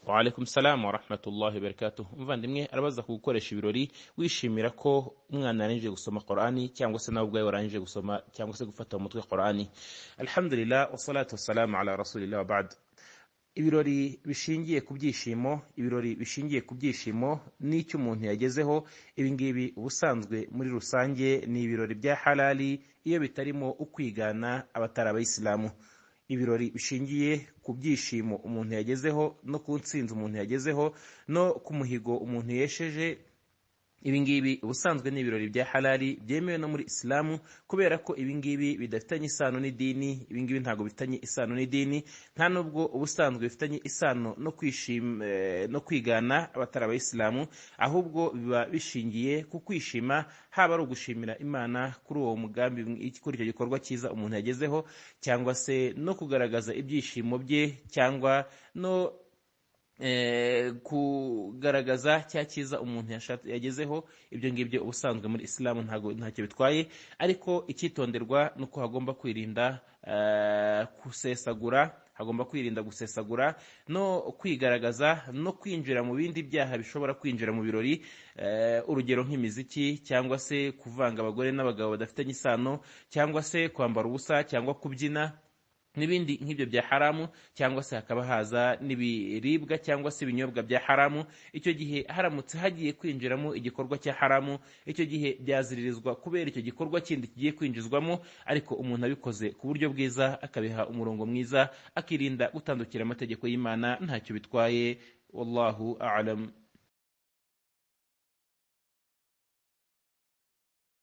Wa alaikum salam wa rahmatullahi wa barakatuh. Muvandimwe arabaza kugukoresha ibirori wishimira ko umwana yarangije gusoma Qur'ani cyangwa se nawe ubwawe warangije gusoma cyangwa se gufata mu mutwe Qur'ani. Alhamdulillah wassalatu wassalamu ala rasulillah wa ba'd. Ibirori bishingiye ku byishimo n'icyo umuntu yagezeho, ibi ngibi ubusanzwe muri rusange ni ibirori bya halali iyo bitarimo ukwigana abatari abayisilamu. Ibirori bishingiye ku byishimo umuntu yagezeho no ku ntsinzi umuntu yagezeho no ku muhigo umuntu yesheje, ibi ngibi ubusanzwe ni ibirori bya halali byemewe no muri Islamu, kubera ko ibi ngibi bidafitanye isano n'idini. Ibi ngibi ntabwo bifitanye isano n'idini, nta nubwo ubusanzwe bifitanye isano no kwigana abatari abayisilamu, ahubwo biba bishingiye ku kwishima, haba ari ugushimira Imana kuri uwo mugambi, kuri icyo gikorwa cyiza umuntu yagezeho, cyangwa se no kugaragaza ibyishimo bye, cyangwa no kugaragaza cya cyiza umuntu yagezeho. Ibyo ngibyo ubusanzwe muri Islamu ntacyo bitwaye, ariko icyitonderwa nuko hagomba kwirinda gusesagura no kwigaragaza no kwinjira mu bindi byaha bishobora kwinjira mu birori, urugero nk'imiziki, cyangwa se kuvanga abagore n'abagabo badafitanye isano, cyangwa se kwambara ubusa, cyangwa kubyina n'ibindi nk'ibyo bya haramu, cyangwa se hakaba haza n'ibiribwa cyangwa se ibinyobwa bya haramu. Icyo gihe haramutse hagiye kwinjiramo igikorwa cya haramu, icyo gihe byaziririzwa kubera icyo gikorwa kindi kigiye kwinjizwamo, ariko umuntu abikoze ku buryo bwiza, akabiha umurongo mwiza, akirinda gutandukira amategeko y'Imana, ntacyo bitwaye. Wallahu a'lam.